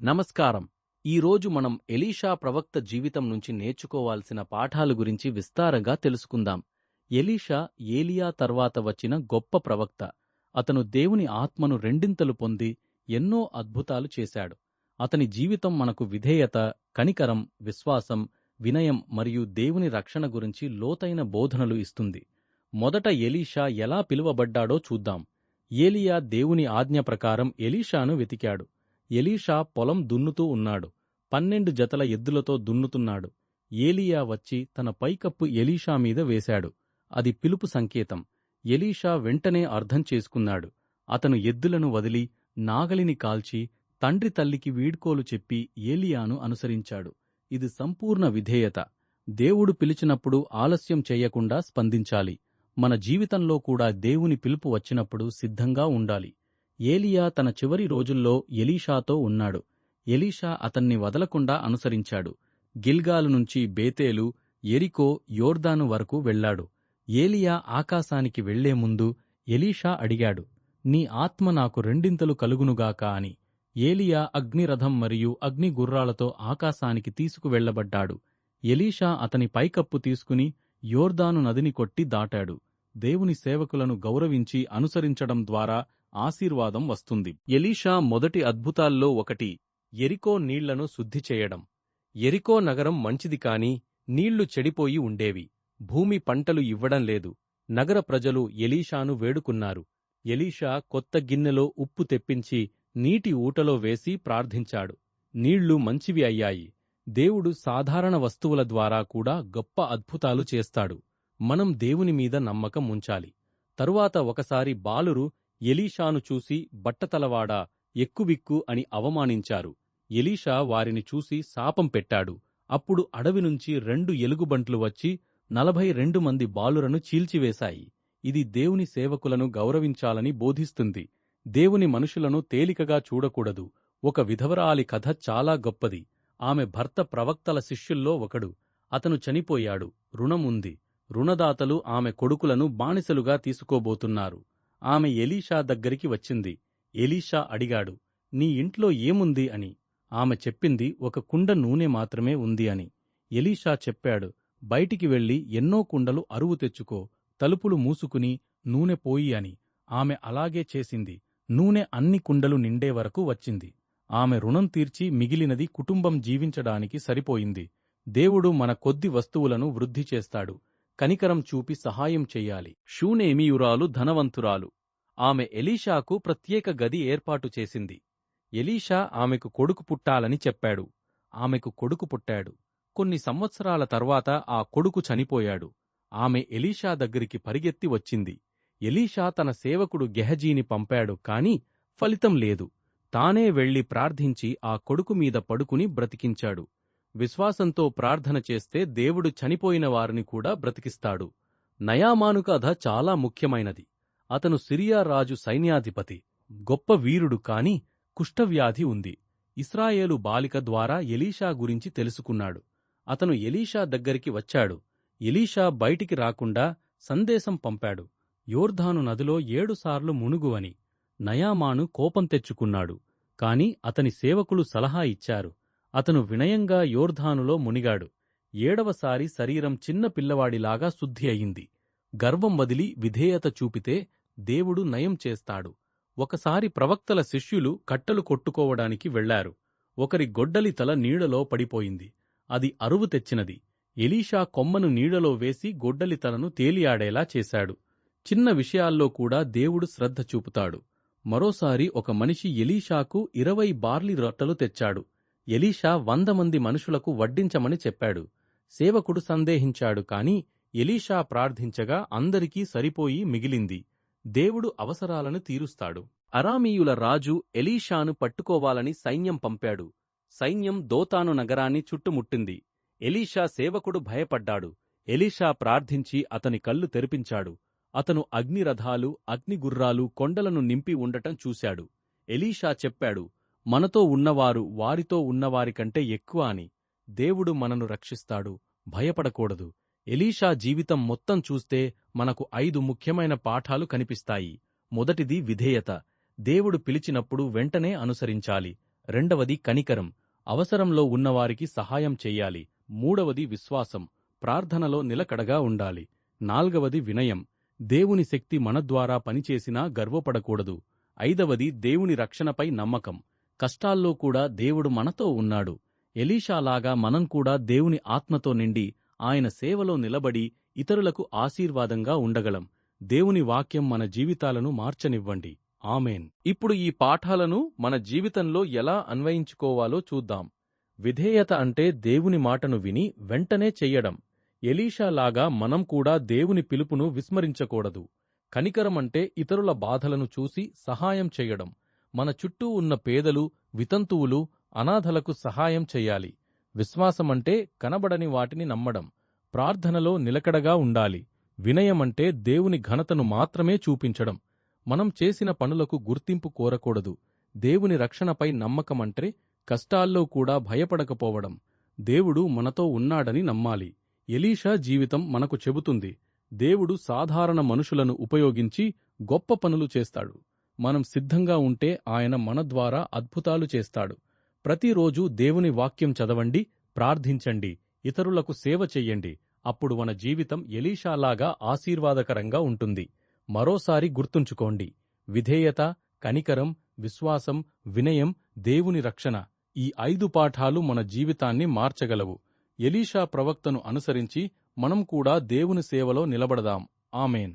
నమస్కారం. ఈరోజు మనం ఎలీషా ప్రవక్త జీవితం నుంచి నేర్చుకోవాల్సిన పాఠాల గురించి విస్తారంగా తెలుసుకుందాం. ఎలీషా ఏలియా తర్వాత వచ్చిన గొప్ప ప్రవక్త. అతను దేవుని ఆత్మను రెండింతలు పొంది ఎన్నో అద్భుతాలు చేశాడు. అతని జీవితం మనకు విధేయత, కనికరం, విశ్వాసం, వినయం మరియు దేవుని రక్షణ గురించి లోతైన బోధనలు ఇస్తుంది. మొదట ఎలీషా ఎలా పిలువబడ్డాడో చూద్దాం. ఏలియా దేవుని ఆజ్ఞ ప్రకారం ఎలీషాను వెతికాడు. ఎలీషా పొలం దున్నుతూ ఉన్నాడు. 12 జతల ఎద్దులతో దున్నుతున్నాడు. ఏలియా వచ్చి తన పైకప్పు ఎలీషా మీద వేశాడు. అది పిలుపు సంకేతం. ఎలీషా వెంటనే అర్థం చేసుకున్నాడు. అతను ఎద్దులను వదిలి నాగలిని కాల్చి తండ్రి తల్లికి వీడ్కోలు చెప్పి ఏలియాను అనుసరించాడు. ఇది సంపూర్ణ విధేయత. దేవుడు పిలిచినప్పుడు ఆలస్యం చేయకుండా స్పందించాలి. మన జీవితంలో కూడా దేవుని పిలుపు వచ్చినప్పుడు సిద్ధంగా ఉండాలి. ఏలియా తన చివరి రోజుల్లో ఎలీషాతో ఉన్నాడు. ఎలీషా అతన్ని వదలకుండా అనుసరించాడు. గిల్గాలు నుంచి బేతేలు, యెరికో, యోర్దాను వరకు వెళ్లాడు. ఏలియా ఆకాశానికి వెళ్లే ముందు ఎలీషా అడిగాడు, నీ ఆత్మ నాకు రెండింతలు కలుగునుగాక అని. ఏలియా అగ్నిరథం మరియు అగ్ని గుర్రాలతో ఆకాశానికి తీసుకువెళ్లబడ్డాడు. ఎలీషా అతని పైకప్పు తీసుకుని యోర్దాను నదిని కొట్టి దాటాడు. దేవుని సేవకులను గౌరవించి అనుసరించడం ద్వారా ఆశీర్వాదం వస్తుంది. ఎలీషా మొదటి అద్భుతాల్లో ఒకటి యెరికో నీళ్లను శుద్ధి చేయడం. యెరికో నగరం మంచిది కాని నీళ్లు చెడిపోయి ఉండేవి. భూమి పంటలు ఇవ్వడం లేదు. నగర ప్రజలు ఎలీషాను వేడుకున్నారు. ఎలీషా కొత్త గిన్నెలో ఉప్పు తెప్పించి నీటి ఊటలో వేసి ప్రార్థించాడు. నీళ్లు మంచివి అయ్యాయి. దేవుడు సాధారణ వస్తువుల ద్వారా కూడా గొప్ప అద్భుతాలు చేస్తాడు. మనం దేవుని మీద నమ్మకం ఉంచాలి. తరువాత ఒకసారి బాలురు ఎలీషాను చూసి బట్టతలవాడా, ఎక్కువిక్కు అని అవమానించారు. ఎలీషా వారిని చూసి శాపం పెట్టాడు. అప్పుడు అడవి నుంచి 2 ఎలుగుబంట్లు వచ్చి 42 మంది బాలురను చీల్చివేశాయి. ఇది దేవుని సేవకులను గౌరవించాలని బోధిస్తుంది. దేవుని మనుషులను తేలికగా చూడకూడదు. ఒక విధవరాలి కథ చాలా గొప్పది. ఆమె భర్త ప్రవక్తల శిష్యుల్లో ఒకడు. అతను చనిపోయాడు. రుణం ఉంది. రుణదాతలు ఆమె కొడుకులను బానిసలుగా తీసుకోబోతున్నారు. ఆమె ఎలీషా దగ్గరికి వచ్చింది. ఎలీషా అడిగాడు, నీ ఇంట్లో ఏముంది అని. ఆమె చెప్పింది, ఒక కుండ నూనె మాత్రమే ఉంది అని. ఎలీషా చెప్పాడు, బయటికి వెళ్లి ఎన్నో కుండలు అరువు తెచ్చుకో, తలుపులు మూసుకుని నూనె పోయి అని. ఆమె అలాగే చేసింది. నూనె అన్ని కుండలు నిండే వరకు వచ్చింది. ఆమె రుణం తీర్చి మిగిలినది కుటుంబం జీవించడానికి సరిపోయింది. దేవుడు మన కొద్ది వస్తువులను వృద్ధి చేస్తాడు. కనికరం చూపి సహాయం చెయ్యాలి. షూనేమీయురాలు ధనవంతురాలు. ఆమె ఎలీషాకు ప్రత్యేక గది ఏర్పాటు చేసింది. ఎలీషా ఆమెకు కొడుకు పుట్టాలని చెప్పాడు. ఆమెకు కొడుకు పుట్టాడు. కొన్ని సంవత్సరాల తర్వాత ఆ కొడుకు చనిపోయాడు. ఆమె ఎలీషా దగ్గరికి పరిగెత్తి వచ్చింది. ఎలీషా తన సేవకుడు గెహజీని పంపాడు, కాని ఫలితం లేదు. తానే వెళ్లి ప్రార్థించి ఆ కొడుకు మీద పడుకుని బ్రతికించాడు. విశ్వాసంతో ప్రార్థన చేస్తే దేవుడు చనిపోయిన వారిని కూడా బ్రతికిస్తాడు. నయామాను కథ చాలా ముఖ్యమైనది. అతను సిరియా రాజు సైన్యాధిపతి. గొప్ప వీరుడు, కాని కుష్ఠవ్యాధి ఉంది. ఇశ్రాయేలు బాలిక ద్వారా ఎలీషా గురించి తెలుసుకున్నాడు. అతను ఎలీషా దగ్గరికి వచ్చాడు. ఎలీషా బయటికి రాకుండా సందేశం పంపాడు, యోర్దాను నదిలో 7 సార్లు మునుగు అని. నయామాను కోపం తెచ్చుకున్నాడు. కాని అతని సేవకులు సలహా ఇచ్చారు. అతను వినయంగా యోర్దానులో మునిగాడు. 7వసారి శరీరం చిన్న పిల్లవాడిలాగా శుద్ధి అయింది. గర్వం వదిలి విధేయత చూపితే దేవుడు నయం చేస్తాడు. ఒకసారి ప్రవక్తల శిష్యులు కట్టెలు కొట్టుకోవడానికి వెళ్లారు. ఒకరి గొడ్డలి తల నీళ్లలో పడిపోయింది. అది అరువు తెచ్చినది. ఎలీషా కొమ్మను నీళ్లలో వేసి గొడ్డలి తలను తేలియాడేలా చేశాడు. చిన్న విషయాల్లో కూడా దేవుడు శ్రద్ధ చూపుతాడు. మరోసారి ఒక మనిషి ఎలీషాకు 20 బార్లీ రొట్టెలు తెచ్చాడు. ఎలీషా 100 మంది మనుషులకు వడ్డించమని చెప్పాడు. సేవకుడు సందేహించాడు, కాని ఎలీషా ప్రార్థించగా అందరికీ సరిపోయి మిగిలింది. దేవుడు అవసరాలను తీరుస్తాడు. అరామీయుల రాజు ఎలీషాను పట్టుకోవాలని సైన్యం పంపాడు. సైన్యం దోతాను నగరాన్ని చుట్టుముట్టింది. ఎలీషా సేవకుడు భయపడ్డాడు. ఎలీషా ప్రార్థించి అతని కళ్ళు తెరిపించాడు. అతను అగ్నిరథాలు, అగ్నిగుర్రాలు, కొండలను నింపి ఉండటం చూశాడు. ఎలీషా చెప్పాడు, మనతో ఉన్నవారు వారితో ఉన్నవారికంటే ఎక్కువ అని. దేవుడు మనను రక్షిస్తాడు, భయపడకూడదు. ఎలీషా జీవితం మొత్తం చూస్తే మనకు 5 ముఖ్యమైన పాఠాలు కనిపిస్తాయి. మొదటిది విధేయత. దేవుడు పిలిచినప్పుడు వెంటనే అనుసరించాలి. రెండవది కనికరం, అవసరంలో ఉన్నవారికి సహాయం చెయ్యాలి. మూడవది విశ్వాసం, ప్రార్థనలో నిలకడగా ఉండాలి. నాల్గవది వినయం, దేవుని శక్తి మన ద్వారా పనిచేసినా గర్వపడకూడదు. ఐదవది దేవుని రక్షణపై నమ్మకం, కష్టాల్లో కూడా దేవుడు మనతో ఉన్నాడు. ఎలీషాలాగా మనం కూడా దేవుని ఆత్మతో నిండి ఆయన సేవలో నిలబడి ఇతరులకు ఆశీర్వాదంగా ఉండగలం. దేవుని వాక్యం మన జీవితాలను మార్చనివ్వండి. ఆమేన్. ఇప్పుడు ఈ పాఠాలను మన జీవితంలో ఎలా అన్వయించుకోవాలో చూద్దాం. విధేయత అంటే దేవుని మాటను విని వెంటనే చెయ్యడం. ఎలీషాలాగా మనం కూడా దేవుని పిలుపును విస్మరించకూడదు. కనికరమంటే ఇతరుల బాధలను చూసి సహాయం చెయ్యడం. మన చుట్టూ ఉన్న పేదలు, వితంతువులు, అనాథలకు సహాయం చెయ్యాలి. విశ్వాసమంటే కనబడని వాటిని నమ్మడం. ప్రార్థనలో నిలకడగా ఉండాలి. వినయమంటే దేవుని ఘనతను మాత్రమే చూపించడం. మనం చేసిన పనులకు గుర్తింపు కోరకూడదు. దేవుని రక్షణపై నమ్మకమంటే కష్టాల్లో కూడా భయపడకపోవడం. దేవుడు మనతో ఉన్నాడని నమ్మాలి. ఎలీషా జీవితం మనకు చెబుతుంది, దేవుడు సాధారణ మనుషులను ఉపయోగించి గొప్ప పనులు చేస్తాడు. మనం సిద్ధంగా ఉంటే ఆయన మన ద్వారా అద్భుతాలు చేస్తాడు. ప్రతిరోజూ దేవుని వాక్యం చదవండి, ప్రార్థించండి, ఇతరులకు సేవ చెయ్యండి. అప్పుడు మన జీవితం ఎలీషాలాగా ఆశీర్వాదకరంగా ఉంటుంది. మరోసారి గుర్తుంచుకోండి, విధేయత, కనికరం, విశ్వాసం, వినయం, దేవుని రక్షణ, ఈ 5 పాఠాలు మన జీవితాన్ని మార్చగలవు. ఎలీషా ప్రవక్తను అనుసరించి మనం కూడా దేవుని సేవలో నిలబడదాం. ఆమేన్.